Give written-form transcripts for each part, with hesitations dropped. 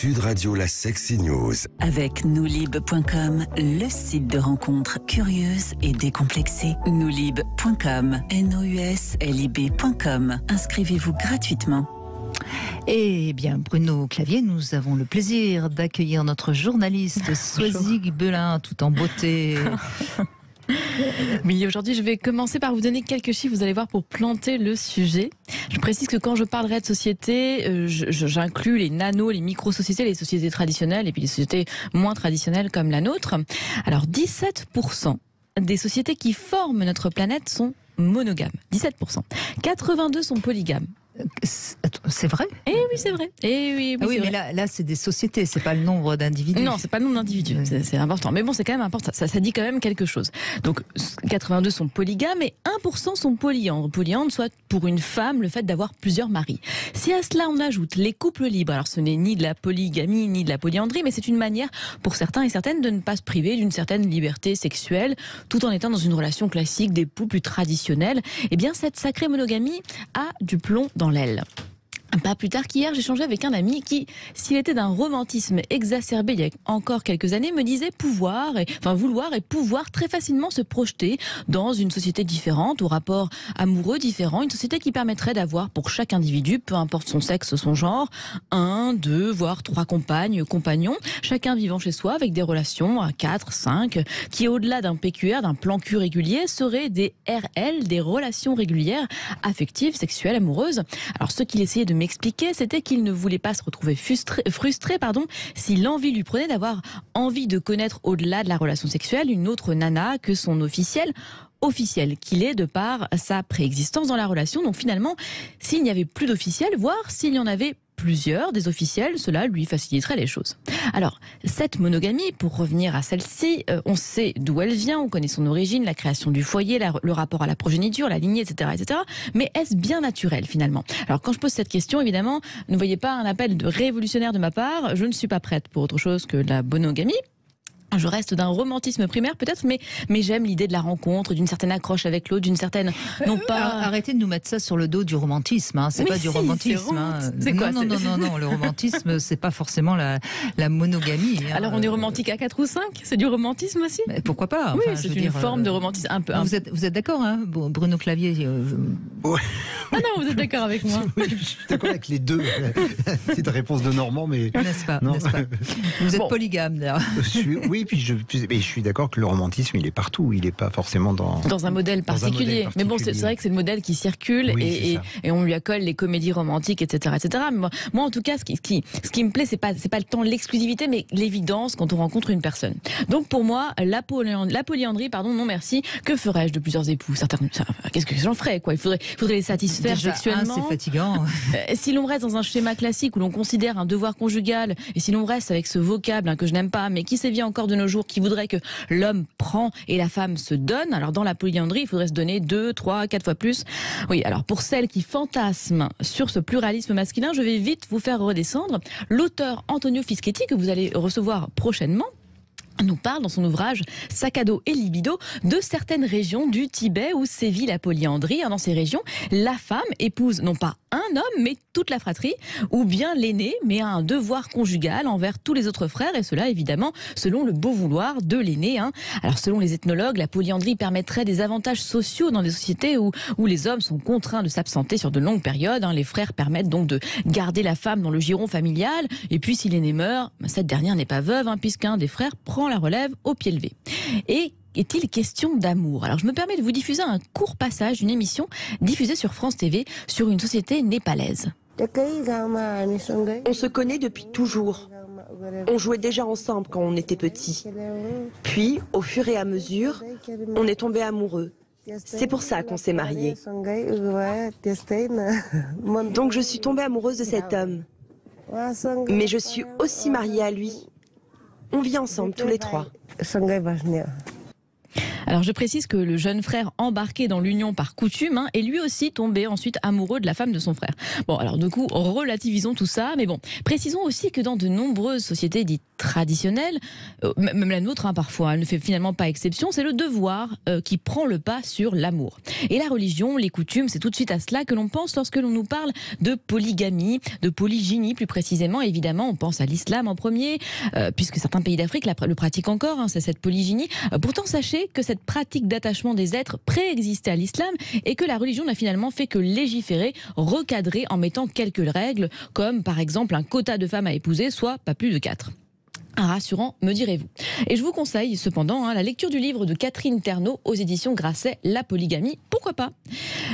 Sud Radio, la Sexy News. Avec Noulib.com, le site de rencontres curieuses et décomplexées. Noulib.com, NOUSLIB.com. Inscrivez-vous gratuitement. Eh bien, Bruno Clavier, nous avons le plaisir d'accueillir notre journaliste Soisy Belin, tout en beauté. Oui, aujourd'hui, je vais commencer par vous donner quelques chiffres, vous allez voir, pour planter le sujet. Je précise que quand je parlerai de société, j'inclus les nano, les micro-sociétés, les sociétés traditionnelles et puis les sociétés moins traditionnelles comme la nôtre. Alors, 17% des sociétés qui forment notre planète sont monogames. 17%. 82 sont polygames. C'est vrai ? Eh oui, c'est vrai. Eh oui, oui, mais là, c'est des sociétés, c'est pas le nombre d'individus. Non, c'est pas le nombre d'individus, c'est important. Mais bon, c'est quand même important. Ça dit quand même quelque chose. Donc, 82 sont polygames et 1% sont polyandres. Polyandres, soit pour une femme, le fait d'avoir plusieurs maris. Si à cela on ajoute les couples libres, alors ce n'est ni de la polygamie ni de la polyandrie, mais c'est une manière pour certains et certaines de ne pas se priver d'une certaine liberté sexuelle, tout en étant dans une relation classique d'époux plus traditionnelle. Eh bien, cette sacrée monogamie a du plomb dans l'aile. Pas plus tard qu'hier, j'échangeais avec un ami qui, s'il était d'un romantisme exacerbé il y a encore quelques années, me disait vouloir et pouvoir très facilement se projeter dans une société différente, au rapport amoureux différent, une société qui permettrait d'avoir pour chaque individu, peu importe son sexe, son genre, 1, 2, voire 3 compagnons, chacun vivant chez soi avec des relations à 4, 5, qui au-delà d'un PQR, d'un plan cul régulier, seraient des RL, des relations régulières, affectives, sexuelles, amoureuses. Alors ce qu'il essayait de m'expliquer, c'était qu'il ne voulait pas se retrouver frustré, si l'envie lui prenait d'avoir envie de connaître au-delà de la relation sexuelle une autre nana que son officiel qu'il est de par sa préexistence dans la relation. Donc finalement, s'il n'y avait plus d'officiel, voire s'il y en avait plusieurs des officiels, cela lui faciliterait les choses. Alors, cette monogamie, pour revenir à celle-ci, on sait d'où elle vient, on connaît son origine, la création du foyer, le rapport à la progéniture, la lignée, etc., etc. Mais est-ce bien naturel, finalement ? Alors, quand je pose cette question, évidemment, ne voyez pas un appel de révolutionnaire de ma part, je ne suis pas prête pour autre chose que la monogamie. Je reste d'un romantisme primaire peut-être, mais j'aime l'idée de la rencontre, d'une certaine accroche avec l'autre, d'une certaine... Arrêtez de nous mettre ça sur le dos du romantisme, hein. C'est pas du romantisme. C'est quoi ? Non, le romantisme, c'est pas forcément la monogamie. Hein. Alors on est romantique à 4 ou 5 ? C'est du romantisme aussi ? Mais pourquoi pas ? Oui, c'est une forme de romantisme un peu... Vous êtes d'accord, hein, Bruno Clavier Ouais. Ah non, vous êtes d'accord avec moi ? Oui, je suis d'accord avec les deux. C'est une réponse de Normand, mais... N'est-ce pas ? Vous êtes polygame, d'ailleurs. Oui, puis je suis d'accord que le romantisme, il est partout. Il n'est pas forcément dans un modèle particulier. Mais bon, c'est vrai que c'est le modèle qui circule, oui, et on lui accole les comédies romantiques, etc., etc. Mais moi, en tout cas, ce qui me plaît, c'est pas le temps, l'exclusivité, mais l'évidence quand on rencontre une personne. Donc pour moi, la polyandrie, non merci. Que ferais-je de plusieurs époux ? Qu'est-ce que j'en ferais, quoi ? Il faudrait les satisfaire sexuellement. C'est fatigant. Si l'on reste dans un schéma classique où l'on considère un devoir conjugal, et si l'on reste avec ce vocable que je n'aime pas, mais qui sévit encore de nos jours, qui voudrait que l'homme prend et la femme se donne, alors dans la polyandrie, il faudrait se donner 2, 3, 4 fois plus. Oui, alors pour celles qui fantasment sur ce pluralisme masculin, je vais vite vous faire redescendre. L'auteur Antonio Fischetti, que vous allez recevoir prochainement, nous parle dans son ouvrage Sac à dos et libido de certaines régions du Tibet où sévit la polyandrie. Dans ces régions, la femme épouse non pas un homme, mais toute la fratrie, ou bien l'aîné, mais a un devoir conjugal envers tous les autres frères, et cela évidemment selon le beau vouloir de l'aîné. Alors selon les ethnologues, la polyandrie permettrait des avantages sociaux dans des sociétés où les hommes sont contraints de s'absenter sur de longues périodes. Les frères permettent donc de garder la femme dans le giron familial, et puis si l'aîné meurt, cette dernière n'est pas veuve, puisqu'un des frères prend la relève au pied levé. Et est-il question d'amour ? Alors je me permets de vous diffuser un court passage d'une émission diffusée sur France TV sur une société népalaise. On se connaît depuis toujours. On jouait déjà ensemble quand on était petits. Puis, au fur et à mesure, on est tombé amoureux. C'est pour ça qu'on s'est mariés. Donc je suis tombée amoureuse de cet homme. Mais je suis aussi mariée à lui. On vit ensemble tous les trois. Alors je précise que le jeune frère embarqué dans l'union par coutume est lui aussi tombé ensuite amoureux de la femme de son frère. Bon, alors du coup, relativisons tout ça, mais bon, précisons aussi que dans de nombreuses sociétés dites traditionnelle, même la nôtre parfois, elle ne fait finalement pas exception, c'est le devoir qui prend le pas sur l'amour. Et la religion, les coutumes, c'est tout de suite à cela que l'on pense lorsque l'on nous parle de polygamie, de polygynie plus précisément. Évidemment, on pense à l'islam en premier, puisque certains pays d'Afrique le pratiquent encore, c'est cette polygynie. Pourtant, sachez que cette pratique d'attachement des êtres préexistait à l'islam et que la religion n'a finalement fait que légiférer, recadrer en mettant quelques règles, comme par exemple un quota de femmes à épouser, soit pas plus de 4. Rassurant, me direz-vous. Et je vous conseille cependant la lecture du livre de Catherine Ternot aux éditions Grasset, La polygamie, pourquoi pas.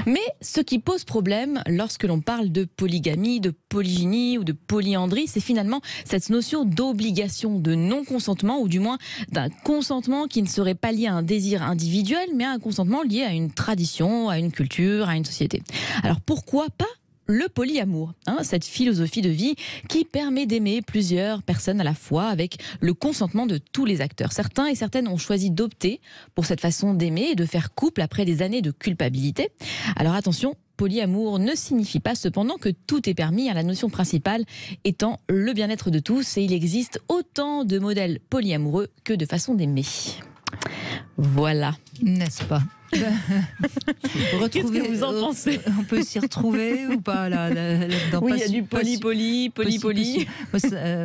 Mais ce qui pose problème lorsque l'on parle de polygamie, de polygynie ou de polyandrie, c'est finalement cette notion d'obligation, de non-consentement, ou du moins d'un consentement qui ne serait pas lié à un désir individuel, mais à un consentement lié à une tradition, à une culture, à une société. Alors pourquoi pas le polyamour, cette philosophie de vie qui permet d'aimer plusieurs personnes à la fois avec le consentement de tous les acteurs. Certains et certaines ont choisi d'opter pour cette façon d'aimer et de faire couple après des années de culpabilité. Alors attention, polyamour ne signifie pas cependant que tout est permis, la notion principale étant le bien-être de tous, et il existe autant de modèles polyamoureux que de façons d'aimer. Voilà. N'est-ce pas? Qu'est-ce que vous en pensez? On peut s'y retrouver ou pas là-dedans? Oui, il y a du poly.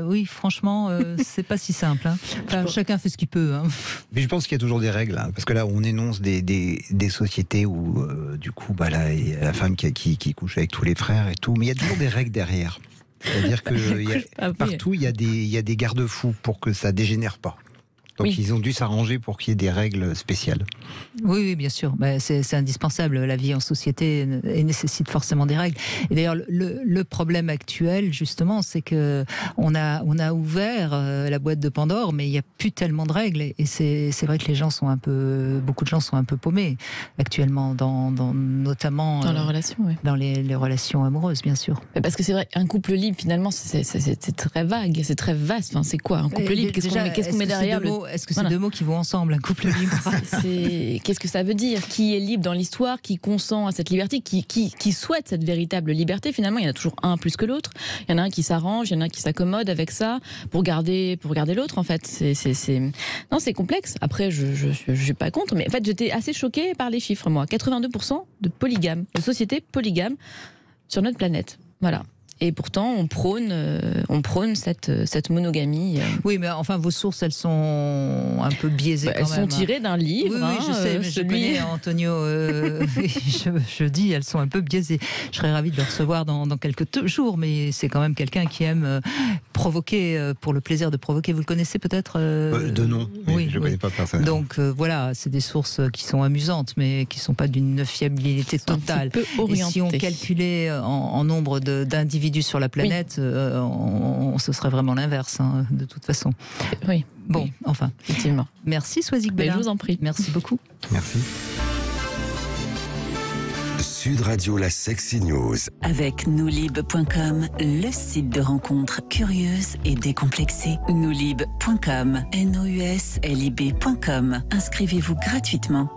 Oui, franchement, c'est pas si simple. Enfin, chacun fait ce qu'il peut. Mais je pense qu'il y a toujours des règles, parce que là, on énonce des sociétés où, du coup, là, il y a la femme qui couche avec tous les frères et tout, mais il y a toujours des règles derrière. C'est-à-dire que partout, il y a des garde-fous pour que ça dégénère pas. Donc ils ont dû s'arranger pour qu'il y ait des règles spéciales. Oui, bien sûr. C'est indispensable. La vie en société nécessite forcément des règles. Et d'ailleurs, le problème actuel, justement, c'est que on a ouvert la boîte de Pandore, mais il n'y a plus tellement de règles. Et c'est vrai que beaucoup de gens sont un peu paumés actuellement, notamment dans la relation, dans les relations amoureuses, bien sûr. Parce que c'est vrai, un couple libre, finalement, c'est très vague, c'est très vaste. Enfin, c'est quoi un couple libre? Qu'est-ce qu'on met derrière Est-ce que c'est deux mots qui vont ensemble, un couple libre? Qu'est-ce que ça veut dire? Qui est libre dans l'histoire? Qui consent à cette liberté? Qui souhaite cette véritable liberté? Finalement, il y en a toujours un plus que l'autre. Il y en a un qui s'arrange, il y en a un qui s'accommode avec ça pour garder l'autre, en fait. Non, c'est complexe. Après, je suis pas contre, mais en fait, j'étais assez choquée par les chiffres, moi. 82% de polygames, de sociétés polygames sur notre planète. Voilà. Et pourtant, on prône cette monogamie. Oui, mais enfin, vos sources, elles sont un peu biaisées quand même. Elles sont tirées d'un livre. Oui, je sais, mais je connais Antonio. Je dis, elles sont un peu biaisées. Je serais ravie de le recevoir dans quelques jours, mais c'est quand même quelqu'un qui aime provoquer, pour le plaisir de provoquer. Vous le connaissez peut-être De nom, mais je ne connais pas personnellement. Donc voilà, c'est des sources qui sont amusantes, mais qui ne sont pas d'une fiabilité totale. Et si on calculait en nombre d'individus sur la planète, ce serait vraiment l'inverse, de toute façon. Oui. Bon, oui. Enfin. Effectivement. Merci Soisig Belin. Je vous en prie. Merci beaucoup. Merci. Sud Radio, la Sexy News. Avec noulib.com, le site de rencontres curieuses et décomplexées. Noulib.com, NOUSLIB.com. Inscrivez-vous gratuitement.